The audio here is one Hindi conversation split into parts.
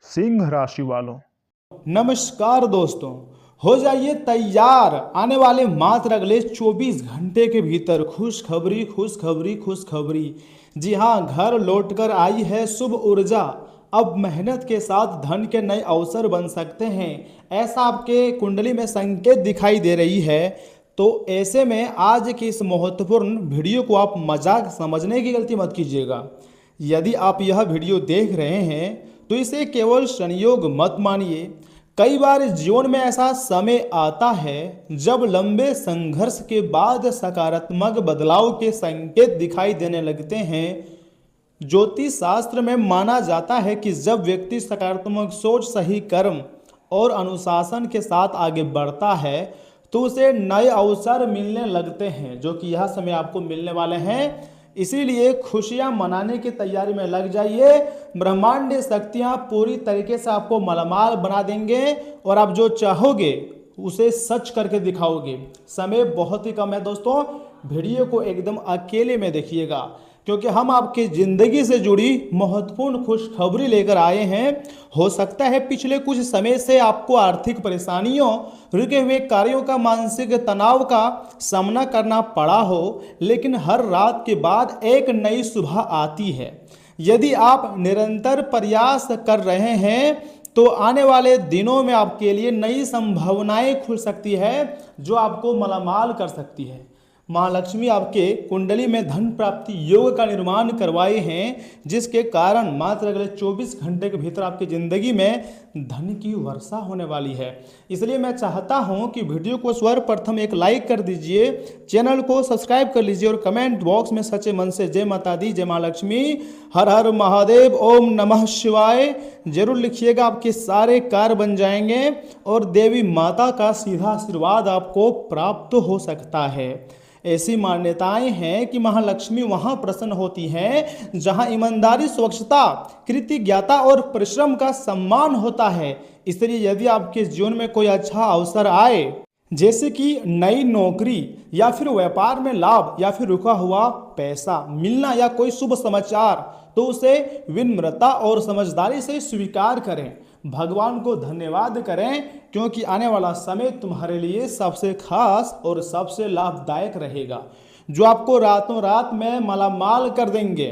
सिंह राशि वालों, नमस्कार दोस्तों। हो जाइए तैयार, आने वाले मात्र अगले 24 घंटे के भीतर खुशखबरी खुशखबरी खुशखबरी। जी हाँ, घर लौटकर आई है शुभ ऊर्जा। अब मेहनत के साथ धन के नए अवसर बन सकते हैं, ऐसा आपके कुंडली में संकेत दिखाई दे रही है। तो ऐसे में आज की इस महत्वपूर्ण वीडियो को आप मजाक समझने की गलती मत कीजिएगा। यदि आप यह वीडियो देख रहे हैं तो इसे केवल संयोग मत मानिए। कई बार जीवन में ऐसा समय आता है जब लंबे संघर्ष के बाद सकारात्मक बदलाव के संकेत दिखाई देने लगते हैं। ज्योतिष शास्त्र में माना जाता है कि जब व्यक्ति सकारात्मक सोच, सही कर्म और अनुशासन के साथ आगे बढ़ता है तो उसे नए अवसर मिलने लगते हैं, जो कि यह समय आपको मिलने वाले हैं। इसीलिए खुशियां मनाने की तैयारी में लग जाइए। ब्रह्मांडीय शक्तियां पूरी तरीके से आपको मालामाल बना देंगे और आप जो चाहोगे उसे सच करके दिखाओगे। समय बहुत ही कम है दोस्तों, वीडियो को एकदम अकेले में देखिएगा, क्योंकि हम आपकी जिंदगी से जुड़ी महत्वपूर्ण खुशखबरी लेकर आए हैं। हो सकता है पिछले कुछ समय से आपको आर्थिक परेशानियों, रुके हुए कार्यों का, मानसिक तनाव का सामना करना पड़ा हो, लेकिन हर रात के बाद एक नई सुबह आती है। यदि आप निरंतर प्रयास कर रहे हैं तो आने वाले दिनों में आपके लिए नई संभावनाएं खुल सकती है, जो आपको मालामाल कर सकती है। महालक्ष्मी आपके कुंडली में धन प्राप्ति योग का निर्माण करवाए हैं, जिसके कारण मात्र अगले 24 घंटे के भीतर आपकी ज़िंदगी में धन की वर्षा होने वाली है। इसलिए मैं चाहता हूं कि वीडियो को सर्वप्रथम एक लाइक कर दीजिए, चैनल को सब्सक्राइब कर लीजिए और कमेंट बॉक्स में सच्चे मन से जय माता दी, जय मां लक्ष्मी, हर हर महादेव, ओम नमः शिवाय जरूर लिखिएगा। आपके सारे कार्य बन जाएंगे और देवी माता का सीधा आशीर्वाद आपको प्राप्त हो सकता है। ऐसी मान्यताएं हैं कि महालक्ष्मी वहां प्रसन्न होती हैं जहां ईमानदारी, स्वच्छता, कृतज्ञता और परिश्रम का सम्मान होता है। इसलिए यदि आपके जीवन में कोई अच्छा अवसर आए, जैसे कि नई नौकरी या फिर व्यापार में लाभ या फिर रुका हुआ पैसा मिलना या कोई शुभ समाचार, तो उसे विनम्रता और समझदारी से स्वीकार करें। भगवान को धन्यवाद करें, क्योंकि आने वाला समय तुम्हारे लिए सबसे खास और सबसे लाभदायक रहेगा, जो आपको रातों रात में मालामाल कर देंगे।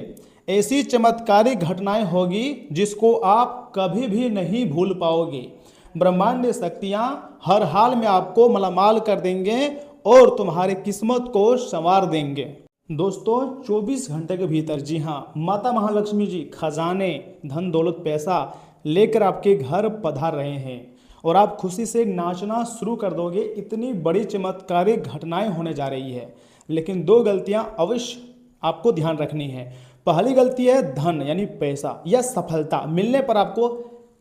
ऐसी चमत्कारिक घटनाएं होगी जिसको आप कभी भी नहीं भूल पाओगे। ब्रह्मांडीय शक्तियां हर हाल में आपको मालामाल कर देंगे और तुम्हारी किस्मत को संवार देंगे। दोस्तों 24 घंटे के भीतर, जी हाँ, माता महालक्ष्मी जी खजाने, धन दौलत, पैसा लेकर आपके घर पधार रहे हैं और आप खुशी से नाचना शुरू कर दोगे। इतनी बड़ी चमत्कारिक घटनाएं होने जा रही है, लेकिन दो गलतियां अवश्य आपको ध्यान रखनी है। पहली गलती है धन यानी पैसा या सफलता मिलने पर आपको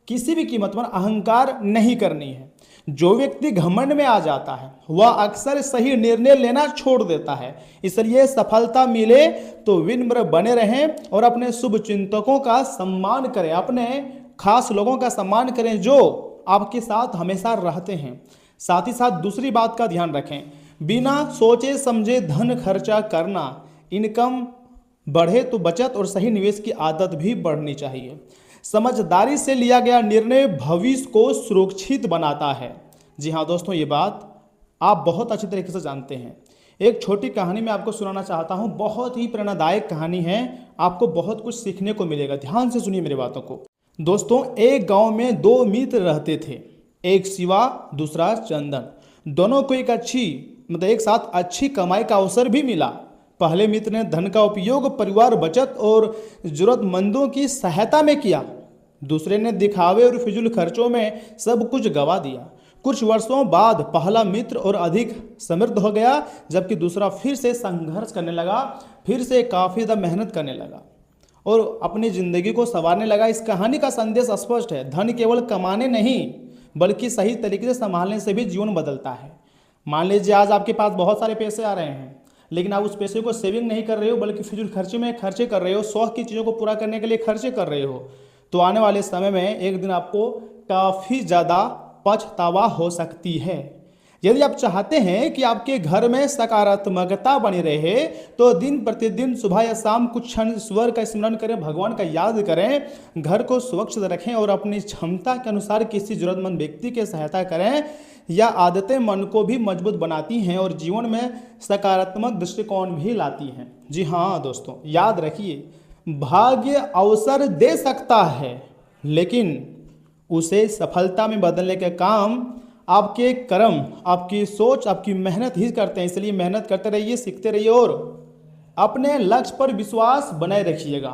किसी भी कीमत पर अहंकार नहीं करनी है। जो व्यक्ति घमंड में आ जाता है वह अक्सर सही निर्णय लेना छोड़ देता है। इसलिए सफलता मिले तो विनम्र बने रहें और अपने शुभ चिंतकों का सम्मान करें, अपने खास लोगों का सम्मान करें जो आपके साथ हमेशा रहते हैं। साथ ही साथ दूसरी बात का ध्यान रखें, बिना सोचे समझे धन खर्चा करना। इनकम बढ़े तो बचत और सही निवेश की आदत भी बढ़नी चाहिए। समझदारी से लिया गया निर्णय भविष्य को सुरक्षित बनाता है। जी हाँ दोस्तों, ये बात आप बहुत अच्छी तरीके से जानते हैं। एक छोटी कहानी मैं आपको सुनाना चाहता हूँ, बहुत ही प्रेरणादायक कहानी है, आपको बहुत कुछ सीखने को मिलेगा। ध्यान से सुनिए मेरी बातों को। दोस्तों एक गांव में दो मित्र रहते थे, एक शिवा, दूसरा चंदन। दोनों को एक साथ अच्छी कमाई का अवसर भी मिला। पहले मित्र ने धन का उपयोग परिवार, बचत और जरूरतमंदों की सहायता में किया। दूसरे ने दिखावे और फिजूल खर्चों में सब कुछ गवा दिया। कुछ वर्षों बाद पहला मित्र और अधिक समृद्ध हो गया, जबकि दूसरा फिर से संघर्ष करने लगा, फिर से काफ़ी ज़्यादा मेहनत करने लगा और अपनी ज़िंदगी को संवारने लगा। इस कहानी का संदेश स्पष्ट है, धन केवल कमाने नहीं बल्कि सही तरीके से संभालने से भी जीवन बदलता है। मान लीजिए आज आपके पास बहुत सारे पैसे आ रहे हैं, लेकिन आप उस पैसे को सेविंग नहीं कर रहे हो बल्कि फिजूल खर्चे में खर्चे कर रहे हो, शौक की चीज़ों को पूरा करने के लिए खर्चे कर रहे हो, तो आने वाले समय में एक दिन आपको काफ़ी ज़्यादा पछतावा हो सकती है। यदि आप चाहते हैं कि आपके घर में सकारात्मकता बनी रहे तो दिन प्रतिदिन सुबह या शाम कुछ क्षण ईश्वर का स्मरण करें, भगवान का याद करें, घर को स्वच्छ रखें और अपनी क्षमता के अनुसार किसी जरूरतमंद व्यक्ति की सहायता करें। यह आदतें मन को भी मजबूत बनाती हैं और जीवन में सकारात्मक दृष्टिकोण भी लाती हैं। जी हाँ दोस्तों, याद रखिए, भाग्य अवसर दे सकता है लेकिन उसे सफलता में बदलने का काम आपके कर्म, आपकी सोच, आपकी मेहनत ही करते हैं। इसलिए मेहनत करते रहिए, सीखते रहिए और अपने लक्ष्य पर विश्वास बनाए रखिएगा,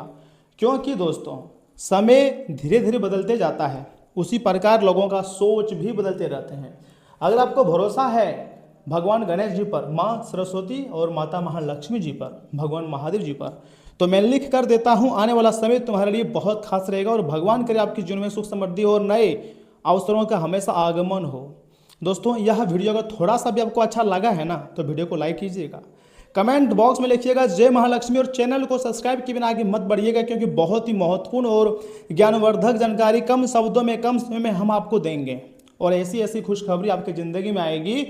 क्योंकि दोस्तों समय धीरे धीरे बदलते जाता है, उसी प्रकार लोगों का सोच भी बदलते रहते हैं। अगर आपको भरोसा है भगवान गणेश जी पर, माँ सरस्वती और माता महालक्ष्मी जी पर, भगवान महादेव जी पर, तो मैं लिख कर देता हूँ आने वाला समय तुम्हारे लिए बहुत खास रहेगा और भगवान करे आपके जीवन में सुख समृद्धि और नए अवसरों का हमेशा आगमन हो। दोस्तों यह वीडियो अगर थोड़ा सा भी आपको अच्छा लगा है ना तो वीडियो को लाइक कीजिएगा, कमेंट बॉक्स में लिखिएगा जय महालक्ष्मी और चैनल को सब्सक्राइब किए बिना आगे मत बढ़िएगा, क्योंकि बहुत ही महत्वपूर्ण और ज्ञानवर्धक जानकारी कम शब्दों में कम समय में हम आपको देंगे और ऐसी ऐसी खुशखबरी आपकी ज़िंदगी में आएगी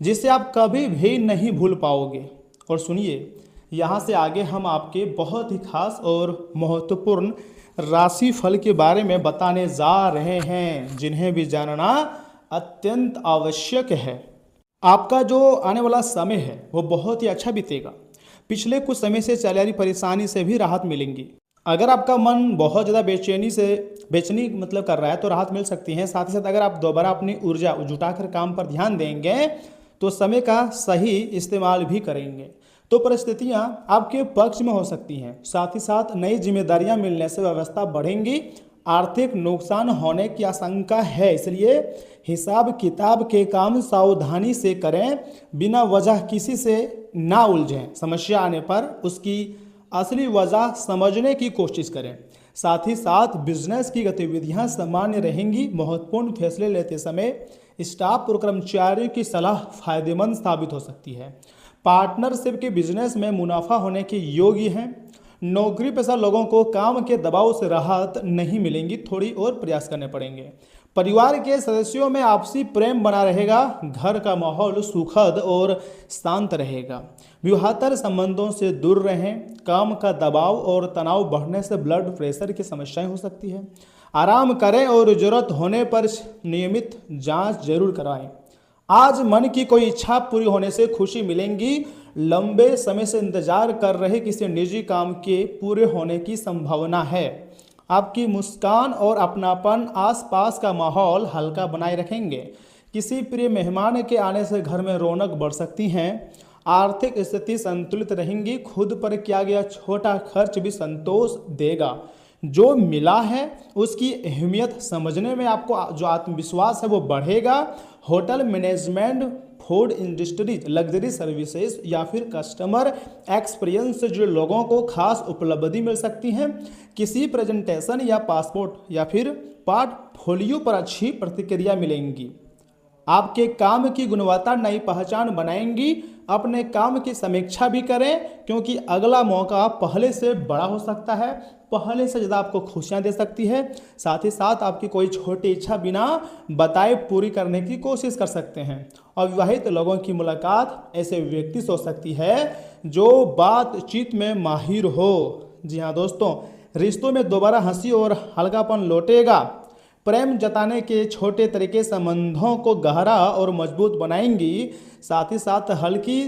जिसे आप कभी भी नहीं भूल पाओगे। और सुनिए, यहाँ से आगे हम आपके बहुत ही खास और महत्वपूर्ण राशि फल के बारे में बताने जा रहे हैं, जिन्हें भी जानना अत्यंत आवश्यक है। आपका जो आने वाला समय है वो बहुत ही अच्छा बीतेगा। पिछले कुछ समय से चल रही परेशानी से भी राहत मिलेंगी। अगर आपका मन बहुत ज़्यादा बेचैनी मतलब कर रहा है तो राहत मिल सकती है। साथ ही साथ अगर आप दोबारा अपनी ऊर्जा जुटाकर काम पर ध्यान देंगे तो समय का सही इस्तेमाल भी करेंगे तो परिस्थितियां आपके पक्ष में हो सकती हैं। साथ ही साथ नई जिम्मेदारियां मिलने से व्यवस्था बढ़ेंगी, आर्थिक नुकसान होने की आशंका है, इसलिए हिसाब किताब के काम सावधानी से करें, बिना वजह किसी से ना उलझें। समस्या आने पर उसकी असली वजह समझने की कोशिश करें। साथ ही साथ बिजनेस की गतिविधियां सामान्य रहेंगी। महत्वपूर्ण फैसले लेते समय स्टाफ और कर्मचारियों की सलाह फायदेमंद साबित हो सकती है। पार्टनरशिप के बिजनेस में मुनाफा होने के योग्य हैं। नौकरी पेशा लोगों को काम के दबाव से राहत नहीं मिलेंगी, थोड़ी और प्रयास करने पड़ेंगे। परिवार के सदस्यों में आपसी प्रेम बना रहेगा, घर का माहौल सुखद और शांत रहेगा। विवाहेतर संबंधों से दूर रहें, काम का दबाव और तनाव बढ़ने से ब्लड प्रेशर की समस्याएं हो सकती है। आराम करें और जरूरत होने पर नियमित जांच जरूर कराएं। आज मन की कोई इच्छा पूरी होने से खुशी मिलेंगी। लंबे समय से इंतजार कर रहे किसी निजी काम के पूरे होने की संभावना है। आपकी मुस्कान और अपनापन आसपास का माहौल हल्का बनाए रखेंगे। किसी प्रिय मेहमान के आने से घर में रौनक बढ़ सकती है। आर्थिक स्थिति संतुलित रहेंगी। खुद पर किया गया छोटा खर्च भी संतोष देगा। जो मिला है उसकी अहमियत समझने में आपको जो आत्मविश्वास है वो बढ़ेगा। Hotel management, food industries, luxury services या फिर कस्टमर एक्सपीरियंस से जुड़े लोगों को खास उपलब्धि मिल सकती है। किसी प्रेजेंटेशन या पासपोर्ट या फिर पोर्टफोलियो पर अच्छी प्रतिक्रिया मिलेंगी। आपके काम की गुणवत्ता नई पहचान बनाएंगी। अपने काम की समीक्षा भी करें, क्योंकि अगला मौका पहले से बड़ा हो सकता है, पहले से ज़्यादा आपको खुशियां दे सकती है। साथ ही साथ आपकी कोई छोटी इच्छा बिना बताए पूरी करने की कोशिश कर सकते हैं। अविवाहित लोगों की मुलाकात ऐसे व्यक्ति से हो सकती है जो बातचीत में माहिर हो। जी हाँ दोस्तों, रिश्तों में दोबारा हंसी और हल्कापन लौटेगा। प्रेम जताने के छोटे तरीके संबंधों को गहरा और मजबूत बनाएंगी। साथ ही साथ हल्की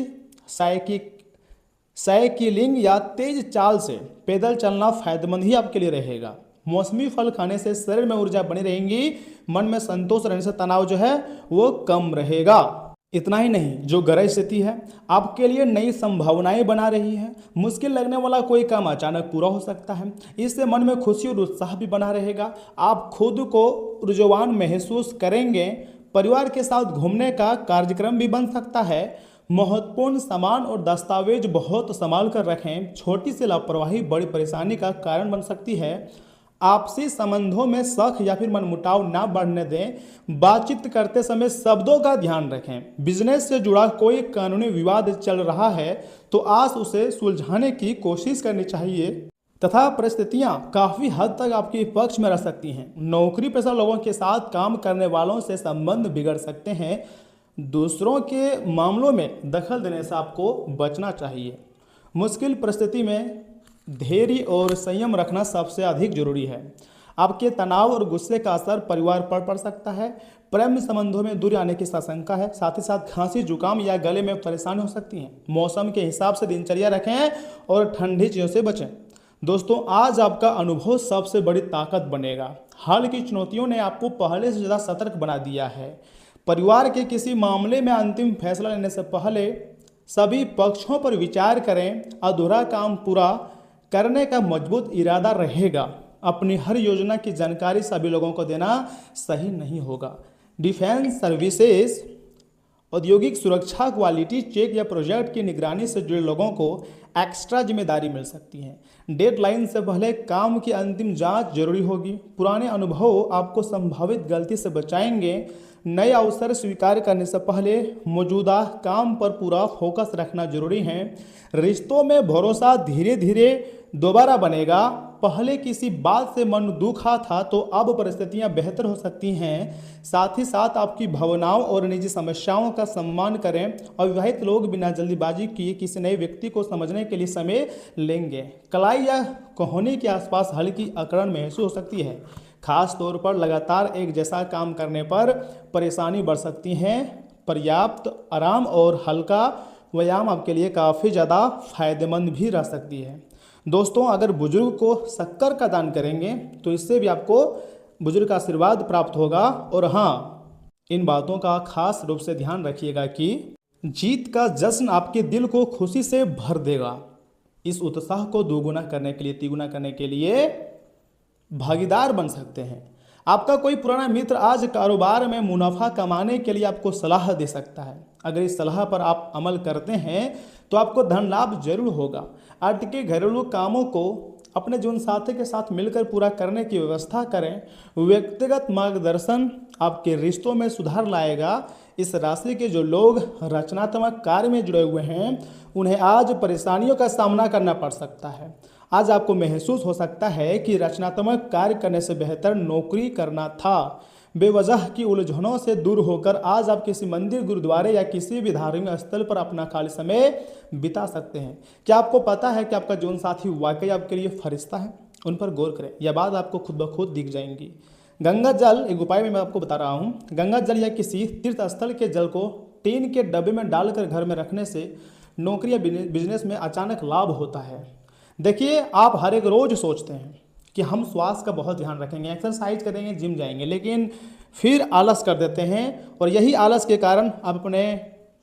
साइकिलिंग या तेज चाल से पैदल चलना फायदेमंद ही आपके लिए रहेगा। मौसमी फल खाने से शरीर में ऊर्जा बनी रहेंगी। मन में संतोष रहने से तनाव जो है वो कम रहेगा। इतना ही नहीं, जो ग्रह स्थिति है आपके लिए नई संभावनाएं बना रही है। मुश्किल लगने वाला कोई काम अचानक पूरा हो सकता है। इससे मन में खुशी और उत्साह भी बना रहेगा। आप खुद को ऊर्जावान महसूस करेंगे। परिवार के साथ घूमने का कार्यक्रम भी बन सकता है। महत्वपूर्ण सामान और दस्तावेज बहुत संभाल कर रखें। छोटी सी लापरवाही बड़ी परेशानी का कारण बन सकती है। आपसी संबंधों में शक या फिर मनमुटाव ना बढ़ने दें। बातचीत करते समय शब्दों का ध्यान रखें। बिजनेस से जुड़ा कोई कानूनी विवाद चल रहा है तो आज उसे सुलझाने की कोशिश करनी चाहिए तथा परिस्थितियां काफ़ी हद तक आपके पक्ष में रह सकती हैं। नौकरी पेशा लोगों के साथ काम करने वालों से संबंध बिगड़ सकते हैं। दूसरों के मामलों में दखल देने से आपको बचना चाहिए। मुश्किल परिस्थिति में धैर्य और संयम रखना सबसे अधिक जरूरी है। आपके तनाव और गुस्से का असर परिवार पर पड़ सकता है। प्रेम संबंधों में दूरी आने की आशंका है। साथ ही साथ खांसी, जुकाम या गले में परेशानी हो सकती है। मौसम के हिसाब से दिनचर्या रखें और ठंडी चीज़ों से बचें। दोस्तों, आज आपका अनुभव सबसे बड़ी ताकत बनेगा। हाल की चुनौतियों ने आपको पहले से ज़्यादा सतर्क बना दिया है। परिवार के किसी मामले में अंतिम फैसला लेने से पहले सभी पक्षों पर विचार करें। अधूरा काम पूरा करने का मजबूत इरादा रहेगा। अपनी हर योजना की जानकारी सभी लोगों को देना सही नहीं होगा। डिफेंस सर्विसेज, औद्योगिक सुरक्षा, क्वालिटी चेक या प्रोजेक्ट की निगरानी से जुड़े लोगों को एक्स्ट्रा जिम्मेदारी मिल सकती है। डेडलाइन से पहले काम की अंतिम जांच जरूरी होगी। पुराने अनुभव आपको संभावित गलती से बचाएंगे। नए अवसर स्वीकार करने से पहले मौजूदा काम पर पूरा फोकस रखना जरूरी है। रिश्तों में भरोसा धीरे धीरे दोबारा बनेगा। पहले किसी बात से मन दुखा था तो अब परिस्थितियां बेहतर हो सकती हैं। साथ ही साथ आपकी भावनाओं और निजी समस्याओं का सम्मान करें। अविवाहित लोग बिना जल्दीबाजी किए किसी नए व्यक्ति को समझने के लिए समय लेंगे। कलाई या कोहनी के आसपास हल्की अकड़न महसूस हो सकती है। खास तौर पर लगातार एक जैसा काम करने पर परेशानी बढ़ सकती है। पर्याप्त आराम और हल्का व्यायाम आपके लिए काफ़ी ज़्यादा फायदेमंद भी रह सकती है। दोस्तों, अगर बुजुर्ग को शक्कर का दान करेंगे तो इससे भी आपको बुजुर्ग का आशीर्वाद प्राप्त होगा। और हाँ, इन बातों का खास रूप से ध्यान रखिएगा कि जीत का जश्न आपके दिल को खुशी से भर देगा। इस उत्साह को दोगुना करने के लिए, तिगुना करने के लिए भागीदार बन सकते हैं। आपका कोई पुराना मित्र आज कारोबार में मुनाफा कमाने के लिए आपको सलाह दे सकता है। अगर इस सलाह पर आप अमल करते हैं तो आपको धन लाभ जरूर होगा। अटके घरेलू कामों को अपने जीवन साथी के साथ मिलकर पूरा करने की व्यवस्था करें। व्यक्तिगत मार्गदर्शन आपके रिश्तों में सुधार लाएगा। इस राशि के जो लोग रचनात्मक कार्य में जुड़े हुए हैं उन्हें आज परेशानियों का सामना करना पड़ सकता है। आज आपको महसूस हो सकता है कि रचनात्मक कार्य करने से बेहतर नौकरी करना था। बेवजह की उलझनों से दूर होकर आज आप किसी मंदिर, गुरुद्वारे या किसी भी धार्मिक स्थल पर अपना खाली समय बिता सकते हैं। क्या आपको पता है कि आपका जीवन साथी वाकई आपके लिए फरिश्ता है? उन पर गौर करें, यह बात आपको खुद ब खुद दिख जाएंगी। गंगा जल, एक उपाय में मैं आपको बता रहा हूँ। गंगा जल या किसी तीर्थ स्थल के जल को टीन के डब्बे में डालकर घर में रखने से नौकरी या बिजनेस में अचानक लाभ होता है। देखिए, आप हर एक रोज सोचते हैं कि हम स्वास्थ्य का बहुत ध्यान रखेंगे, एक्सरसाइज करेंगे, जिम जाएंगे, लेकिन फिर आलस कर देते हैं। और यही आलस के कारण आप अपने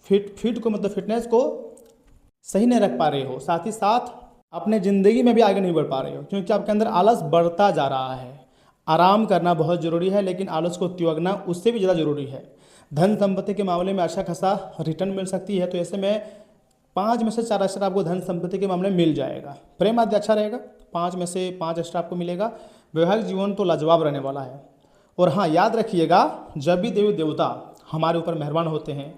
फिटनेस को सही नहीं रख पा रहे हो। साथ ही साथ अपने ज़िंदगी में भी आगे नहीं बढ़ पा रहे हो, क्योंकि आपके अंदर आलस बढ़ता जा रहा है। आराम करना बहुत ज़रूरी है, लेकिन आलस को त्यागना उससे भी ज़्यादा ज़रूरी है। धन संपत्ति के मामले में अच्छा खासा रिटर्न मिल सकती है, तो ऐसे में 5 में से 4 स्टार आपको धन संपत्ति के मामले में मिल जाएगा। प्रेम आदि अच्छा रहेगा, 5 में से 5 स्टार आपको मिलेगा। वैवाहिक जीवन तो लाजवाब रहने वाला है। और हाँ, याद रखिएगा, जब भी देवी देवता हमारे ऊपर मेहरबान होते हैं,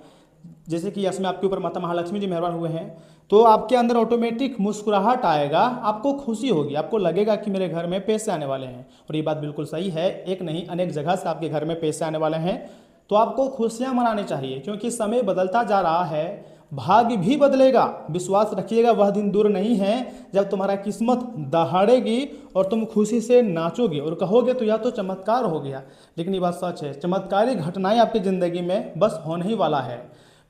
जैसे कि इसमें आपके ऊपर माता महालक्ष्मी जी मेहरबान हुए हैं, तो आपके अंदर ऑटोमेटिक मुस्कुराहट आएगा, आपको खुशी होगी, आपको लगेगा कि मेरे घर में पैसे आने वाले हैं। और ये बात बिल्कुल सही है, एक नहीं अनेक जगह से आपके घर में पैसे आने वाले हैं। तो आपको खुशियाँ मनानी चाहिए, क्योंकि समय बदलता जा रहा है, भाग्य भी बदलेगा। विश्वास रखिएगा, वह दिन दूर नहीं है जब तुम्हारा किस्मत दहाड़ेगी और तुम खुशी से नाचोगे और कहोगे तो यह तो चमत्कार हो गया। लेकिन ये बात सच है, चमत्कारी घटनाएं आपकी ज़िंदगी में बस होने ही वाला है।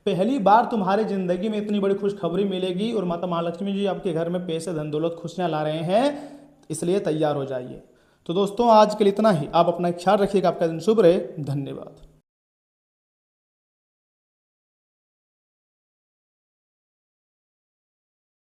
पहली बार तुम्हारी ज़िंदगी में इतनी बड़ी खुशखबरी मिलेगी और माता महालक्ष्मी जी आपके घर में पैसे, धन दौलत, खुशियाँ ला रहे हैं, इसलिए तैयार हो जाइए। तो दोस्तों, आज के लिए इतना ही। आप अपना ख्याल रखिएगा। आपका दिन शुभ रहे। धन्यवाद।